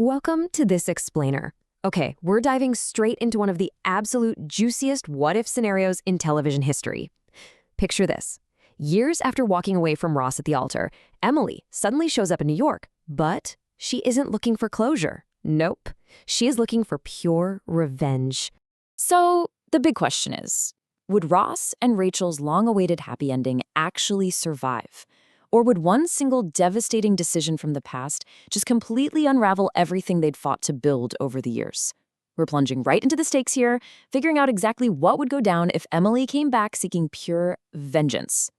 Welcome to This Explainer. Okay, we're diving straight into one of the absolute juiciest what-if scenarios in television history. Picture this. Years after walking away from Ross at the altar, Emily suddenly shows up in New York, but she isn't looking for closure. Nope. She is looking for pure revenge. So, the big question is, would Ross and Rachel's long-awaited happy ending actually survive? Or would one single devastating decision from the past just completely unravel everything they'd fought to build over the years? We're plunging right into the stakes here, figuring out exactly what would go down if Emily came back seeking pure vengeance.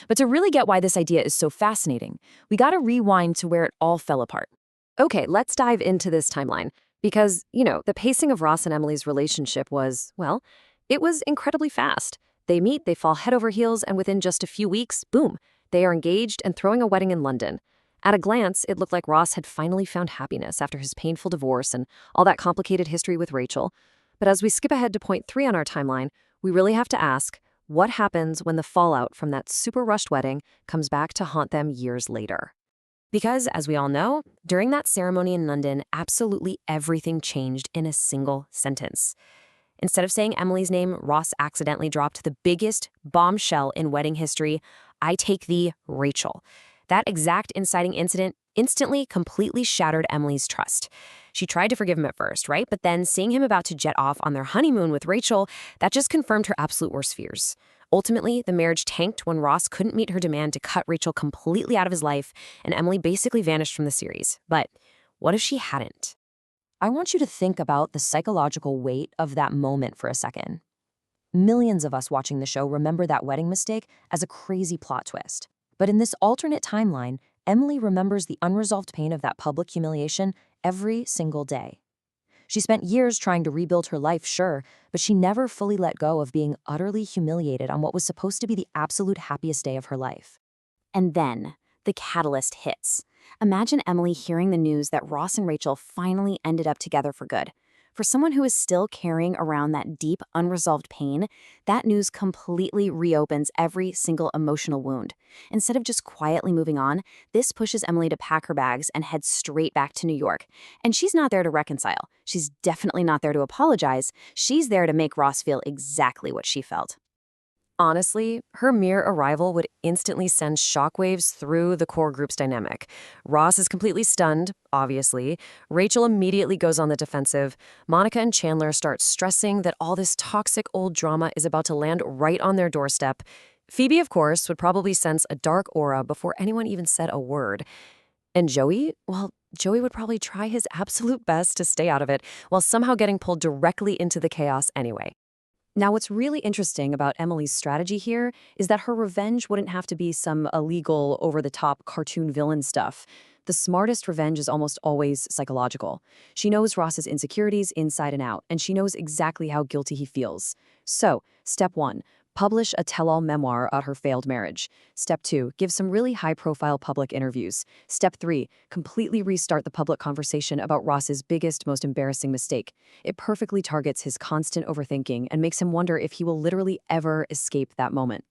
But to really get why this idea is so fascinating, we gotta rewind to where it all fell apart. Okay, let's dive into this timeline. Because, the pacing of Ross and Emily's relationship was, well, it was incredibly fast. They meet, they fall head over heels, and within just a few weeks, boom, they are engaged and throwing a wedding in London. At a glance, it looked like Ross had finally found happiness after his painful divorce and all that complicated history with Rachel. But as we skip ahead to point 3 on our timeline, we really have to ask, what happens when the fallout from that super rushed wedding comes back to haunt them years later? Because, as we all know, during that ceremony in London, absolutely everything changed in a single sentence. Instead of saying Emily's name, Ross accidentally dropped the biggest bombshell in wedding history, "I take thee, Rachel." That exact inciting incident instantly, completely shattered Emily's trust. She tried to forgive him at first, right? But then seeing him about to jet off on their honeymoon with Rachel, that just confirmed her absolute worst fears. Ultimately, the marriage tanked when Ross couldn't meet her demand to cut Rachel completely out of his life, and Emily basically vanished from the series. But what if she hadn't? I want you to think about the psychological weight of that moment for a second. Millions of us watching the show remember that wedding mistake as a crazy plot twist. But in this alternate timeline, Emily remembers the unresolved pain of that public humiliation every single day. She spent years trying to rebuild her life, sure, but she never fully let go of being utterly humiliated on what was supposed to be the absolute happiest day of her life. And then, the catalyst hits. Imagine Emily hearing the news that Ross and Rachel finally ended up together for good. For someone who is still carrying around that deep, unresolved pain, that news completely reopens every single emotional wound. Instead of just quietly moving on, this pushes Emily to pack her bags and head straight back to New York. And she's not there to reconcile. She's definitely not there to apologize. She's there to make Ross feel exactly what she felt. Honestly, her mere arrival would instantly send shockwaves through the core group's dynamic. Ross is completely stunned, obviously. Rachel immediately goes on the defensive. Monica and Chandler start stressing that all this toxic old drama is about to land right on their doorstep. Phoebe, of course, would probably sense a dark aura before anyone even said a word. And Joey? Well, Joey would probably try his absolute best to stay out of it while somehow getting pulled directly into the chaos anyway. Now, what's really interesting about Emily's strategy here is that her revenge wouldn't have to be some illegal, over-the-top cartoon villain stuff. The smartest revenge is almost always psychological. She knows Ross's insecurities inside and out, and she knows exactly how guilty he feels. So, step 1, publish a tell-all memoir about her failed marriage. Step 2, give some really high-profile public interviews. Step 3, completely restart the public conversation about Ross's biggest, most embarrassing mistake. It perfectly targets his constant overthinking and makes him wonder if he will literally ever escape that moment.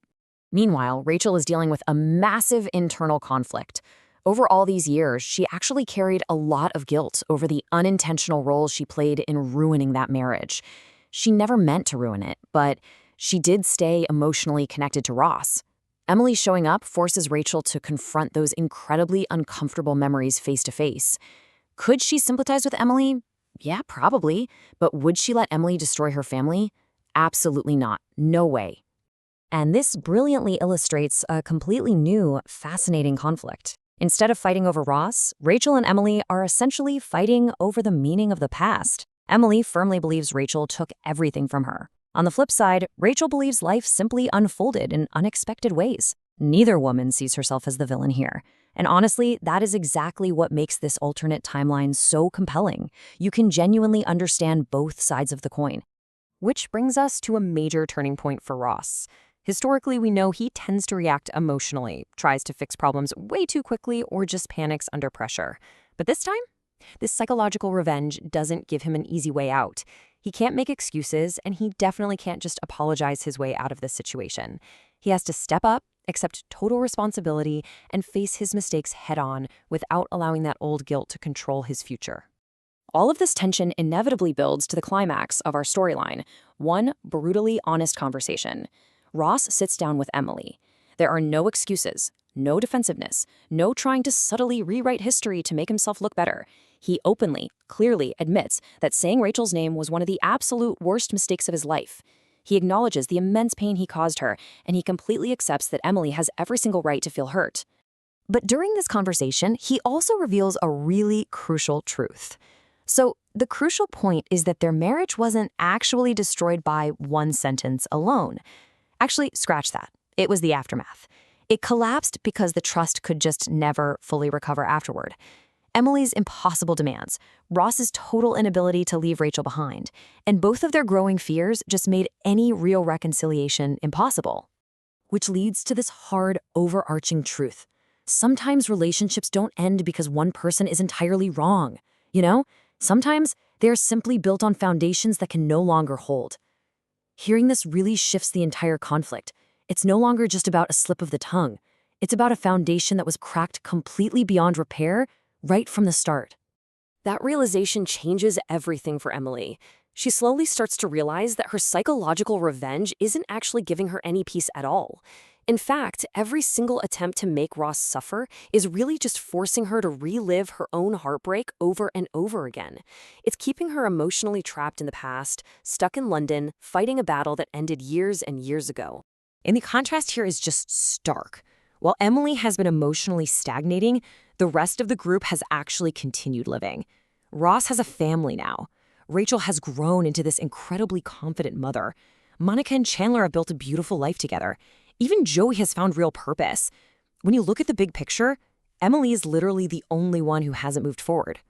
Meanwhile, Rachel is dealing with a massive internal conflict. Over all these years, she actually carried a lot of guilt over the unintentional role she played in ruining that marriage. She never meant to ruin it, but she did stay emotionally connected to Ross. Emily showing up forces Rachel to confront those incredibly uncomfortable memories face to face. Could she sympathize with Emily? Yeah, probably. But would she let Emily destroy her family? Absolutely not. No way. And this brilliantly illustrates a completely new, fascinating conflict. Instead of fighting over Ross, Rachel and Emily are essentially fighting over the meaning of the past. Emily firmly believes Rachel took everything from her. On the flip side, Rachel believes life simply unfolded in unexpected ways. Neither woman sees herself as the villain here. And honestly, that is exactly what makes this alternate timeline so compelling. You can genuinely understand both sides of the coin. Which brings us to a major turning point for Ross. Historically, we know he tends to react emotionally, tries to fix problems way too quickly, or just panics under pressure. But this time, this psychological revenge doesn't give him an easy way out. He can't make excuses, and he definitely can't just apologize his way out of this situation. He has to step up, accept total responsibility, and face his mistakes head-on without allowing that old guilt to control his future. All of this tension inevitably builds to the climax of our storyline, one brutally honest conversation. Ross sits down with Emily. There are no excuses, no defensiveness, no trying to subtly rewrite history to make himself look better. He openly, clearly admits that saying Rachel's name was one of the absolute worst mistakes of his life. He acknowledges the immense pain he caused her, and he completely accepts that Emily has every single right to feel hurt. But during this conversation, he also reveals a really crucial truth. So, the crucial point is that their marriage wasn't actually destroyed by one sentence alone. Actually, scratch that. It was the aftermath. It collapsed because the trust could just never fully recover afterward. Emily's impossible demands, Ross's total inability to leave Rachel behind, and both of their growing fears just made any real reconciliation impossible. Which leads to this hard, overarching truth. Sometimes relationships don't end because one person is entirely wrong. Sometimes they're simply built on foundations that can no longer hold. Hearing this really shifts the entire conflict. It's no longer just about a slip of the tongue. It's about a foundation that was cracked completely beyond repair right from the start. That realization changes everything for Emily. She slowly starts to realize that her psychological revenge isn't actually giving her any peace at all. In fact, every single attempt to make Ross suffer is really just forcing her to relive her own heartbreak over and over again. It's keeping her emotionally trapped in the past, stuck in London, fighting a battle that ended years and years ago. And the contrast here is just stark. While Emily has been emotionally stagnating, the rest of the group has actually continued living. Ross has a family now. Rachel has grown into this incredibly confident mother. Monica and Chandler have built a beautiful life together. Even Joey has found real purpose. When you look at the big picture, Emily is literally the only one who hasn't moved forward.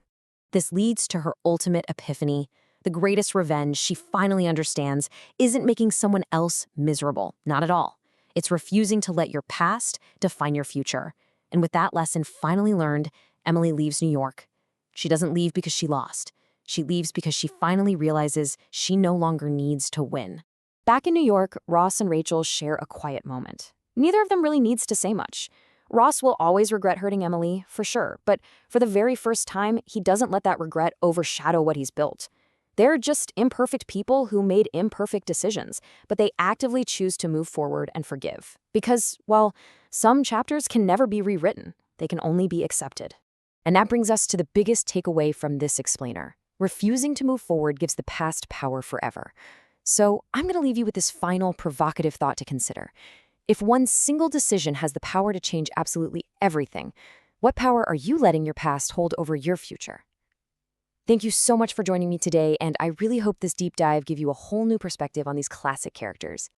This leads to her ultimate epiphany. The greatest revenge she finally understands isn't making someone else miserable, not at all. It's refusing to let your past define your future. And with that lesson finally learned, Emily leaves New York. She doesn't leave because she lost. She leaves because she finally realizes she no longer needs to win. Back in New York, Ross and Rachel share a quiet moment. Neither of them really needs to say much. Ross will always regret hurting Emily, for sure, but for the very first time, he doesn't let that regret overshadow what he's built. They're just imperfect people who made imperfect decisions, but they actively choose to move forward and forgive. Because, well, some chapters can never be rewritten. They can only be accepted. And that brings us to the biggest takeaway from this explainer. Refusing to move forward gives the past power forever. So I'm going to leave you with this final provocative thought to consider. If one single decision has the power to change absolutely everything, what power are you letting your past hold over your future? Thank you so much for joining me today, and I really hope this deep dive gave you a whole new perspective on these classic characters.